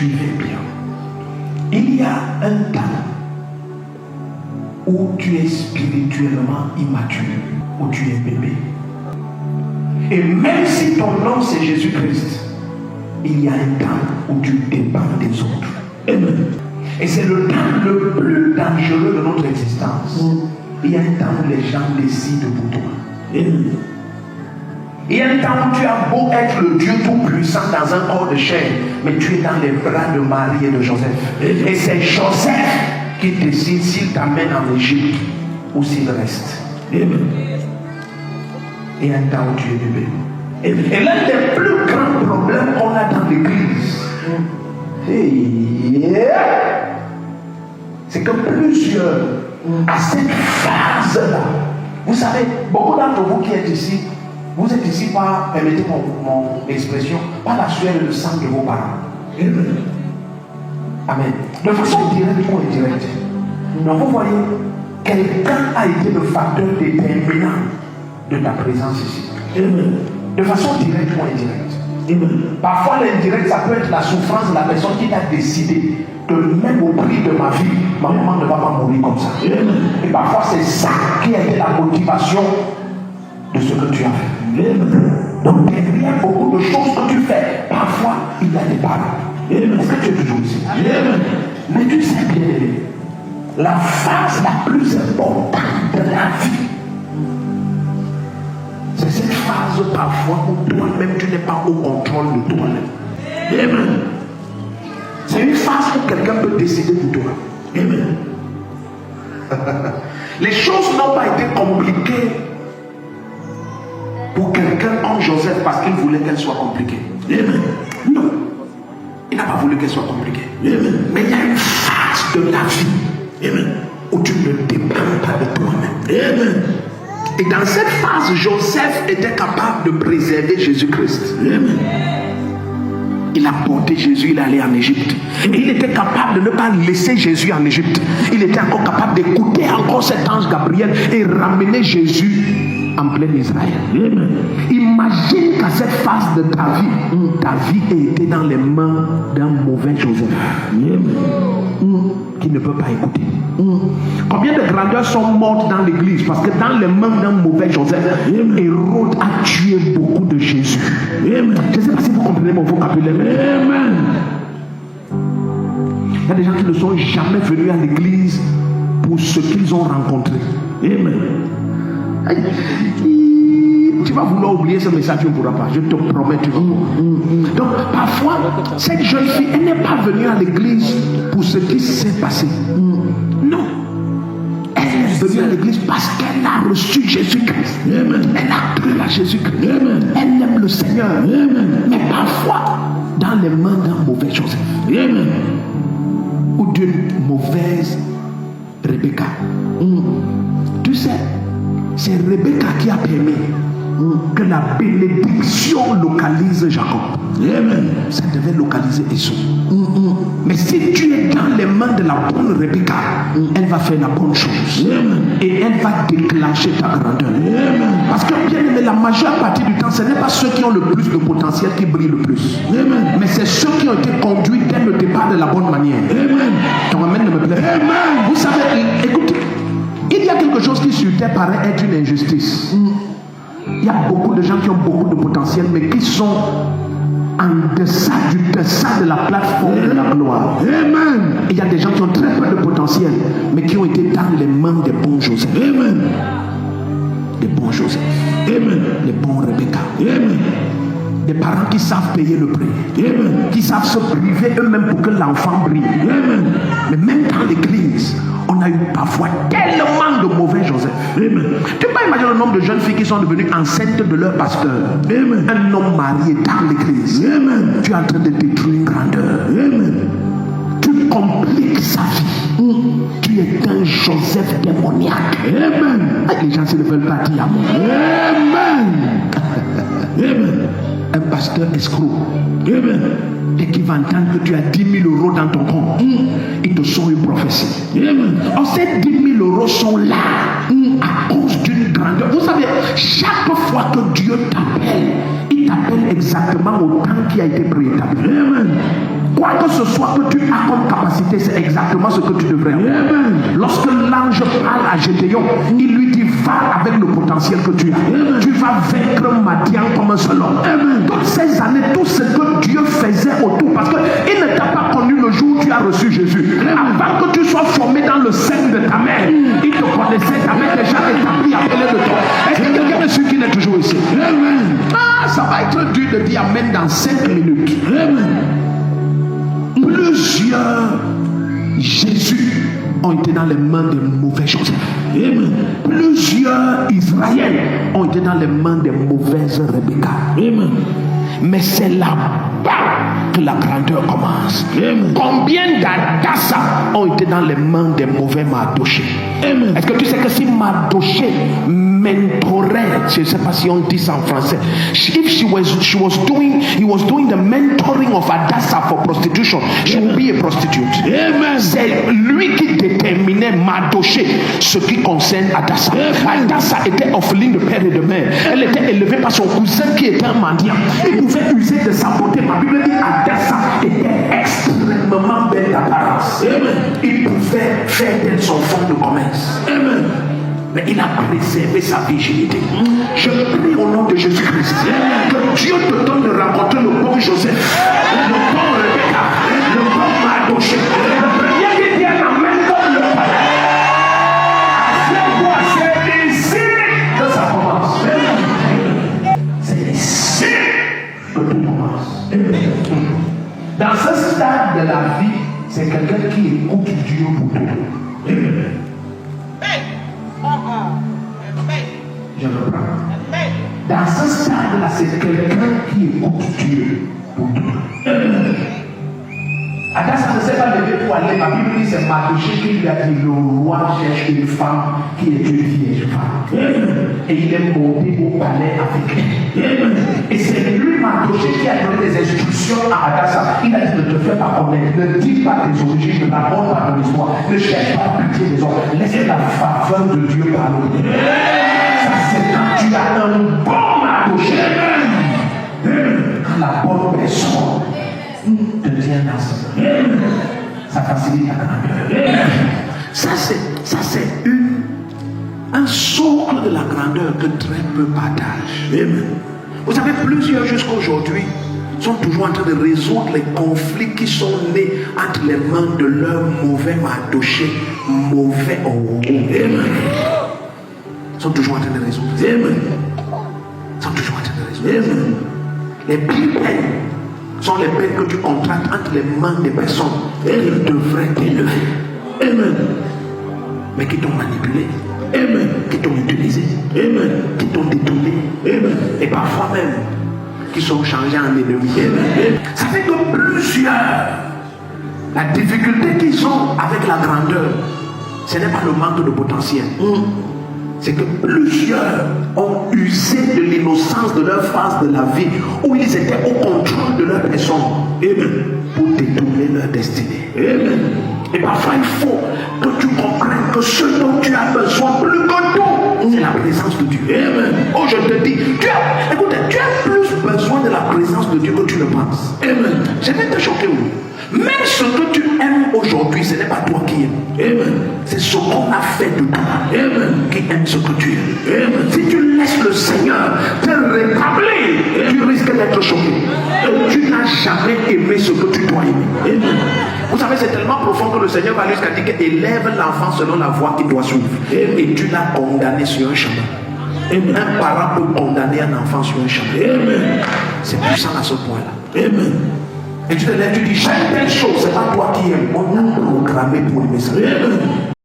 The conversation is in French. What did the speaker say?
suivez bien. Il y a un temps où tu es spirituellement immature, où tu es bébé. Et même si ton nom c'est Jésus-Christ, il y a un temps où tu dépends des autres. Amen. Et c'est le temps le plus dangereux de notre existence. Il y a un temps où les gens décident pour toi. Amen. Il y a un temps où tu as beau être le Dieu tout-puissant dans un corps de chair, mais tu es dans les bras de Marie et de Joseph. Et c'est Joseph qui décide s'il t'amène en Égypte ou s'il reste. Amen. Il y a un temps où tu es bébé. Et l'un des plus grands problèmes qu'on a dans l'église, c'est que plusieurs, à cette phase-là, vous savez, beaucoup d'entre vous qui êtes ici, vous êtes ici par, permettez mon expression, par la sueur et le sang de vos parents. Amen. De façon directe ou indirecte. Donc vous voyez, quelqu'un a été le facteur déterminant de ta présence ici. Amen. De façon directe ou indirecte. Amen. Parfois l'indirect, ça peut être la souffrance de la personne qui t'a décidé que même au prix de ma vie, ma maman ne va pas mourir comme ça. Amen. Et parfois c'est ça qui a été la motivation de ce que tu as fait. Amen. Donc derrière beaucoup de choses que tu fais, parfois il y a des paroles. Est-ce que tu es toujours ici? Amen. Mais tu sais bien aimé, la phase la plus importante de la vie, c'est cette phase parfois où toi-même tu n'es pas au contrôle de toi-même. Amen. C'est une phase où quelqu'un peut décider pour toi. Amen. Les choses n'ont pas été compliquées pour quelqu'un comme Joseph parce qu'il voulait qu'elles soient compliquées. Amen. Non. Il n'a pas voulu qu'elles soient compliquées. Amen. Mais il y a une phase de la vie, amen, où tu ne dépends pas de toi-même. Amen. Et dans cette phase, Joseph était capable de préserver Jésus-Christ. Amen. Il a porté Jésus, il est allé en Égypte. Et il était capable de ne pas laisser Jésus en Égypte. Il était encore capable d'écouter encore cet ange Gabriel et ramener Jésus en plein Israël. Amen. Imagine qu'à cette phase de ta vie ait été dans les mains d'un mauvais Joseph. Amen. Qui ne peut pas écouter. Combien de grandeurs sont mortes dans l'église parce que dans les mains d'un mauvais Joseph, Hérode a tué beaucoup de Jésus. Amen. Je ne sais pas si vous comprenez mon vocabulaire. Amen. Il y a des gens qui ne sont jamais venus à l'église pour ce qu'ils ont rencontré. Amen. Tu vas vouloir oublier ce message, tu ne pourras pas. Je te promets, tu vas pas. Donc, parfois, cette jeune fille, elle n'est pas venue à l'église pour ce qui s'est passé. Non. Elle est venue à l'église parce qu'elle a reçu Jésus-Christ. Amen. Elle a cru à Jésus-Christ. Amen. Elle aime le Seigneur. Amen. Mais parfois, dans les mains d'un mauvais Joseph. Amen. Ou d'une mauvaise Rebecca. Tu sais, c'est Rebecca qui a permis que la bénédiction localise Jacob. Amen. Ça devait localiser Esau. Mais si tu es dans les mains de la bonne Rebecca, elle va faire la bonne chose. Amen. Et elle va déclencher ta grandeur. Amen. Parce que bien aimé, la majeure partie du temps, ce n'est pas ceux qui ont le plus de potentiel qui brillent le plus. Amen. Mais c'est ceux qui ont été conduits dès le départ de la bonne manière. Amen. Ton amen ne me plaît. Amen. Vous savez, écoutez, il y a quelque chose qui sur terre paraît être une injustice. Il y a beaucoup de gens qui ont beaucoup de potentiel, mais qui sont en deçà de la plateforme de la gloire. Amen. Il y a des gens qui ont très peu de potentiel, mais qui ont été dans les mains des bons Joseph. Amen. Des bons Joseph. Amen. Les bons Rebecca. Amen. Des parents qui savent payer le prix. Amen. Qui savent se priver eux-mêmes pour que l'enfant brille. Amen. Mais même dans l'église, on a eu parfois tellement de mauvais Joseph. Amen. Tu peux pas imaginer le nombre de jeunes filles qui sont devenues enceintes de leur pasteur. Amen. Un homme marié dans l'église. Amen. Tu es en train de détruire une grandeur. Amen. Tu compliques sa vie. Tu es un Joseph démoniaque. Amen. Les gens ne veulent pas dire amen. Amen. Amen. Un pasteur escroc. Amen. Et qui va entendre que tu as 10 000 € dans ton compte. Ils te sont une prophétie. Amen. Or, ces 10 000 € sont là à cause d'une grandeur. Vous savez, chaque fois que Dieu t'appelle, il t'appelle exactement au temps qui a été préétabli. Amen. Quoi que ce soit que tu as comme capacité, c'est exactement ce que tu devrais avoir. Lorsque l'ange parle à Gédéon, il lui dit va avec le potentiel que tu as. Tu vas vaincre Madian comme un seul homme. Toutes ces années, tout ce que Dieu faisait autour, parce qu'il ne t'a pas connu le jour où tu as reçu Jésus. Avant que tu sois formé dans le sein de ta mère, il te connaissait, ta mère déjà établi appelé de toi. Est-ce que quelqu'un est sûr qu'il est toujours ici? Ah, ça va être dur de dire amen dans 5 minutes. Plusieurs Jésus ont été dans les mains des mauvais Joseph. Plusieurs Israël ont été dans les mains des mauvaises Rebecca. Mais c'est là-bas que la grandeur commence. Combien d'Adassa ont été dans les mains des mauvais Mardoché? Est-ce que tu sais que si Mardoché mentorait, je ne sais pas si on dit ça en français, if he was doing the mentoring of Adassa for prostitution, she would be a prostitute. C'est lui qui déterminait Mardoché ce qui concerne Adassa. Adassa était orpheline de père et de mère. Elle était élevée par son cousin qui était un mendiant. Il pouvait user de sa beauté. Ma Bible dit Adassa était extrêmement belle d'apparence. Il pouvait faire d'elle son fonds de commerce. Mais il a préservé sa virginité. Je prie au nom de Jésus-Christ que Dieu te donne de rencontrer le bon Joseph, le bon Rebecca, le bon Mardoché, le premier qui vient la main comme le palais. C'est ici que ça commence. C'est ici que tout commence. Dans ce stade de la vie, c'est quelqu'un qui écoute Dieu pour tout. Je le prends. Dans ce stade-là, c'est quelqu'un qui écoute Dieu pour tout. Adassa ne s'est pas levé pour aller. Ma Bible dit c'est Mardoché qui lui a dit le roi cherche une femme qui est une vieille femme. Et il est monté au palais avec elle. Et c'est lui, Mardoché, qui a donné des instructions à Adassa. Il a dit ne te fais pas connaître, ne dis pas tes origines, ne raconte pas ton histoire, ne cherche pas à pitié des hommes. Laisse la faveur de Dieu parler. Ça c'est quand tu as un bon Mardoché. Quand la bonne personne te tient dans sa main, ça facilite la grandeur. Ça c'est un socle de la grandeur que très peu partagent. Vous savez, plusieurs jusqu'à aujourd'hui sont toujours en train de résoudre les conflits qui sont nés entre les mains de leurs mauvais Mardoché, mauvais Ils sont toujours en train de résoudre. Ils sont toujours en train de résoudre. Les pires peines sont les peines que tu contractes entre les mains des personnes qui devraient t'élever. Mais qui t'ont manipulé. Qui t'ont utilisé. Qui t'ont détourné. Et parfois même qui sont changés en ennemis. Ça fait que plusieurs, la difficulté qu'ils ont avec la grandeur, ce n'est pas le manque de potentiel. C'est que plusieurs ont usé de l'innocence de leur phase de la vie où ils étaient au contrôle de leur personne pour détourner leur destinée. Et parfois il faut que tu comprennes que ce dont tu as besoin plus que tout, c'est la présence de Dieu. Oh, je te dis, tu as plus besoin de la présence de Dieu que tu le penses. Je vais te choquer. Même ce que tu aimes aujourd'hui, ce n'est pas toi qui aimes. C'est ce qu'on a fait de toi qui aime ce que tu aimes. Si tu laisses le Seigneur te rétablir, tu risques d'être choqué. Tu n'as jamais aimé ce que tu dois aimer. Vous savez, c'est tellement profond que le Seigneur va jusqu'à dire élève l'enfant selon la voie qu'il doit suivre. Et tu l'as condamné sur un chemin. Un parent peut condamner un enfant sur un chemin. C'est puissant à ce point-là. Et tu te lèves, tu dis chaque telle chose, c'est pas toi qui aimes. On a programmé pour aimer ça.